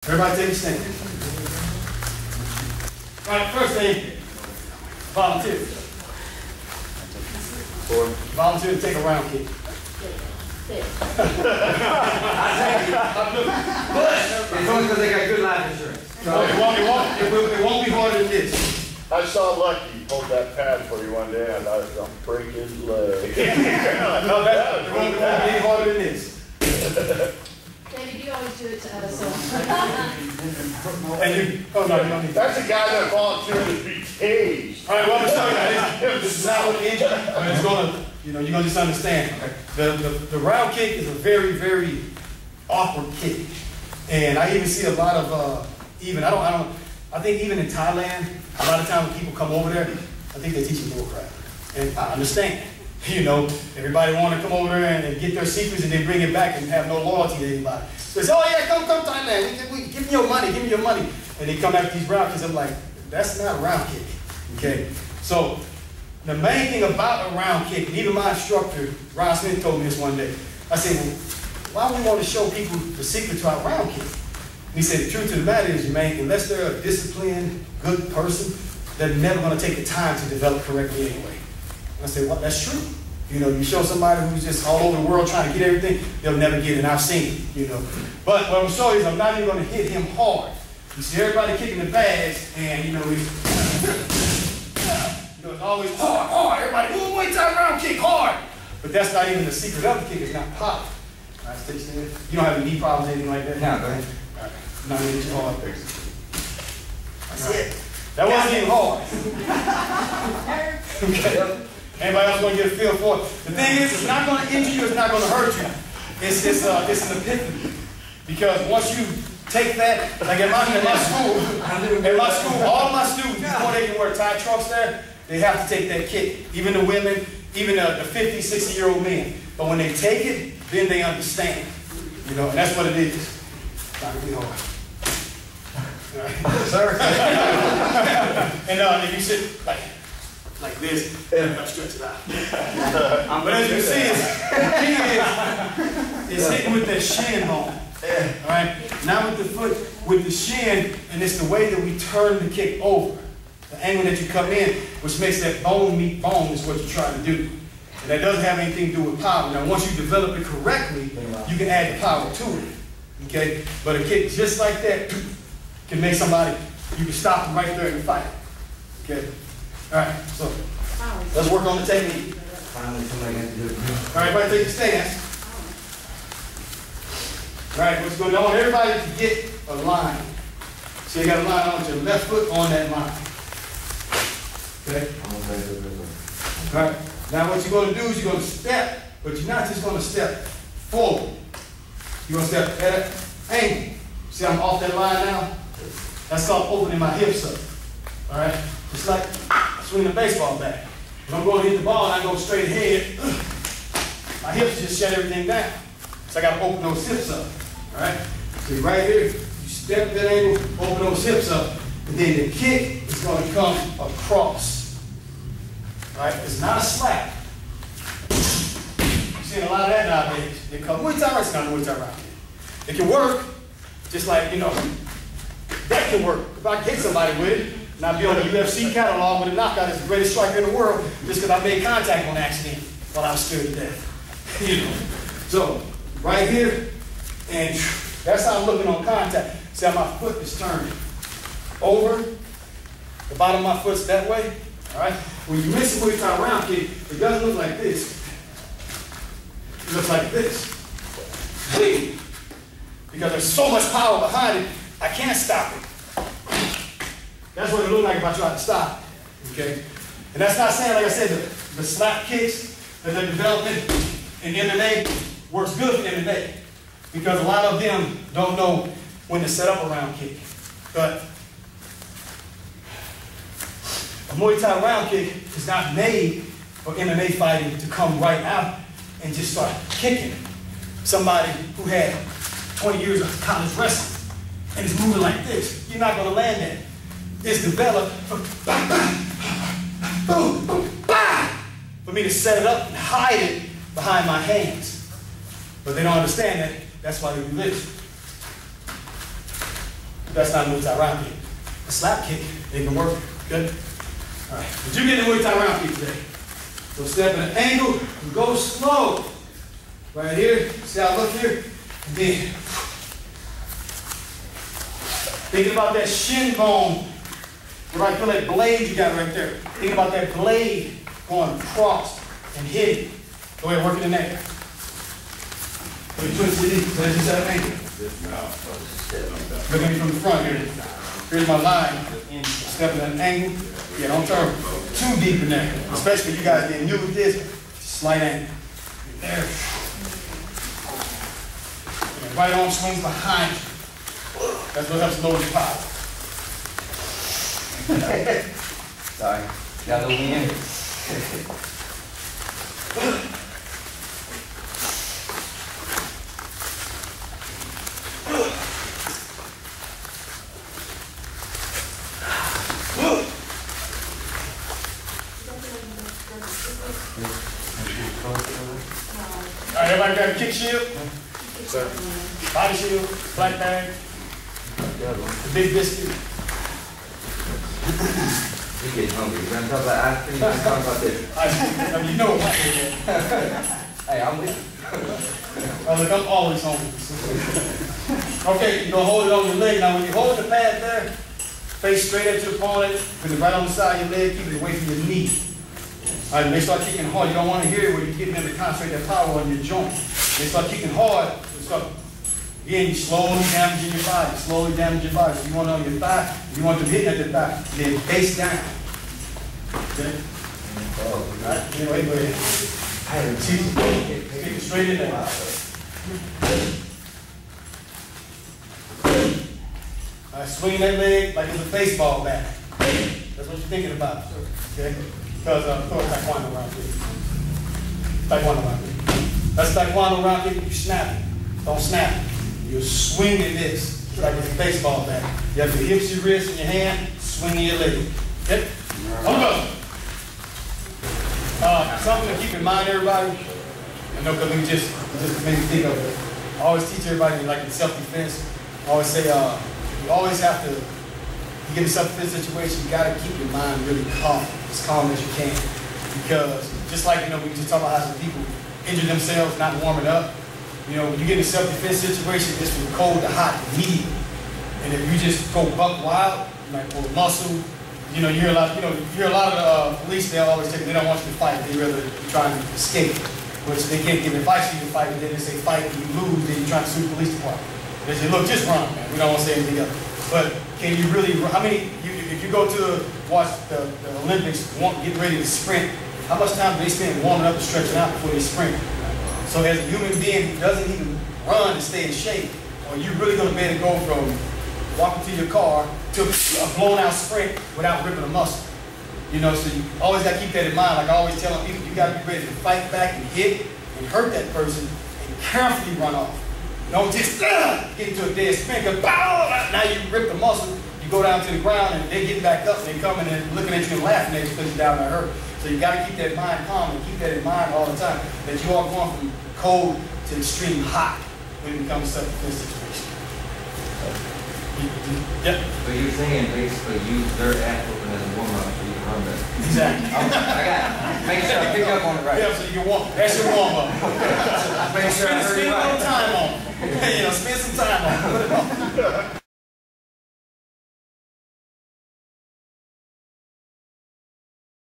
Everybody take a stand. All right, first thing, volunteer. Volunteer to take a round kick. It's only because they got good life insurance. No, it won't be harder than this. I saw Lucky hold that pad for you one day and I was going to break his leg. No, it won't be any harder than this. David, you always do it to us. And you, oh no, you don't need that. That's a guy that volunteered to be tased. All right, well, I'm going to show you that. This is not what the injury, it's going to, you're going to just understand. The round kick is a very, very awkward kick. And I even see a lot of, I think even in Thailand, a lot of times when people come over there, I think they teach them bullcrap. And I understand. You know, everybody want to come over there and get their secrets and then bring it back and have no loyalty to anybody. So they say, oh yeah, come Thailand, give me your money. And they come after these round kicks. I'm like, that's not a round kick, okay? So the main thing about a round kick, and even my instructor, Ron Smith, told me this one day. I said, well, why do we want to show people the secret to our round kick? And he said, the truth of the matter is, Jermaine, unless they're a disciplined, good person, they're never going to take the time to develop correctly anyway. I said, well, that's true. You know, you show somebody who's just all over the world trying to get everything, they'll never get it, and I've seen it, you know. But what I'm showing you is I'm not even going to hit him hard. You see everybody kicking the bags, and, you know, it's always hard. Everybody, ooh, Muay Thai round kick, hard. But that's not even the secret of the kick, it's not pop. All right, stay still. You don't have any knee problems or anything like that? No, go ahead. All right, not really too hard. That's it. That wasn't even hard. Okay. Anybody else want to get a feel for it? The thing is, it's not going to injure you, it's not going to hurt you. It's an epiphany. Because once you take that, like at my school, all my students, before they can wear tie trunks there, they have to take that kick. Even the women, even the 50, 60-year-old men. But when they take it, then they understand. You know, and that's what it is. It's not really hard. Right. Sir. And then you sit like this, and stretch it out. But as you see, the key is hitting with that shin bone. All right? Not with the foot, with the shin, and it's the way that we turn the kick over. The angle that you come in, which makes that bone meet bone, is what you're trying to do. And that doesn't have anything to do with power. Now, once you develop it correctly, you can add the power to it. Okay? But a kick just like that can make somebody, you can stop them right there in the fight. Okay? All right, so let's work on the technique. Finally, somebody got to do it. All right, everybody take a stance. All right, what's going on? Everybody to get a line. So you got a line on your left foot on that line. Okay? All right, now what you're going to do is you're going to step, but you're not just going to step forward. You're going to step at an angle. See, I'm off that line now? That's called opening my hips up. All right? Just like swinging a baseball bat. If I'm going to hit the ball and I go straight ahead, my hips just shut everything down. So I got to open those hips up. All right? So right here, you step that angle, open those hips up, and then the kick is going to come across. All right? It's not a slap. You're seeing a lot of that nowadays. They call Muay Thai, it's not Muay Thai round kick. It can work, just like, you know, that can work. If I hit somebody with it, and I'd be on the UFC catalog with a knockout as the greatest striker in the world just because I made contact on accident while I was scared to death. You know. So, right here, and that's how I'm looking on contact. See how my foot is turned over, the bottom of my foot's that way. All right? When you mix it with a round kick, it doesn't look like this. It looks like this. Because there's so much power behind it, I can't stop it. That's what it looks like if I try to stop it, okay? And that's not saying, like I said, the slap kicks that they're developing in MMA works good for MMA because a lot of them don't know when to set up a round kick. But a Muay Thai round kick is not made for MMA fighting to come right out and just start kicking somebody who had 20 years of college wrestling and is moving like this. You're not going to land that. It's developed for me to set it up and hide it behind my hands. But they don't understand that. That's why they do this. That's not a Muay Thai round kick. A slap kick, it can work. Good? All right. But you get the Muay Thai round kick today. So step in an angle, and go slow. Right here, see how I look here? And then, thinking about that shin bone, right, feel that blade you got right there. Think about that blade going across and hitting. Go ahead, work it in there. So you twist it in, so that's just at an angle. Look at me from the front here. Here's my line. Step in an angle. Yeah, don't turn too deep in there. Especially you guys getting new with this. Slight angle. There. And right arm swings behind you. That's what helps lower your power. Sorry. Got the wind. All right, everybody got a kick shield? Body shield, black bag, the big biscuit. You're getting hungry. You're going to talk about ice cream? You're going to talk about this? I mean, you know what I'm saying. Hey, I'm with you. Oh, look, I'm always hungry. Okay, you're going to hold it on your leg. Now, when you hold the pad there, face straight at your opponent, put it right on the side of your leg, keep it away from your knee. All right, when they start kicking hard, you don't want to hear it where you're getting them to concentrate that power on your joint. When they start kicking hard, you start, again, you slowly damaging your body, slowly damaging your body. So you want it on your thigh, you want them hitting at the thigh, then face down. Okay? All right, anyway, go ahead. Kick it straight in there. All right, swing that leg like it's a baseball bat. That's what you're thinking about, okay? Because Taekwondo round kick. Taekwondo round kick. That's Taekwondo round kick. You snap it. Don't snap it. You're swinging this like it's a baseball bat. You have your hips, your wrists, and your hand, swinging your leg. Okay? On go. Something to keep in mind, everybody. I know because we just made me think of it. I always teach everybody, like in self-defense, I always say, you always have to, you get in a self-defense situation, you got to keep your mind really calm, as calm as you can. Because just like, we just talk about how some people injure themselves not warming up. When you get in a self-defense situation, it's from cold to hot immediately. And if you just go buck wild, you might pull a muscle. You hear a lot of the police, they always say they don't want you to fight, they rather try to escape. Which they can't give advice to you to fight, but then they say fight and you lose, then you're trying to sue the police department. They say, look, just run, man. We don't want to say anything else. But can you really, if you go to watch the Olympics, get ready to sprint, how much time do they spend warming up and stretching out before they sprint? So as a human being who doesn't even run and stay in shape, are you really going to be able to go from walking to your car to a blown out sprint without ripping a muscle? So you always got to keep that in mind. Like I always tell people, you got to be ready to fight back and hit and hurt that person and carefully run off. Don't just get into a dead sprint, because now you rip the muscle, you go down to the ground and they get back up and they coming and looking at you and laughing at you because you're down and hurt. So you got to keep that mind calm and keep that in mind all the time, that you are going from cold to extreme hot when it comes to self-defense situation. Yep. But you're saying basically use their athlete as a warm-up so you can run better. Exactly. I got it. Make sure I pick up on it right. Yeah, so you can warm. That's your warm-up. Make sure I Spend a little time on it. Spend some time on it. Put it on.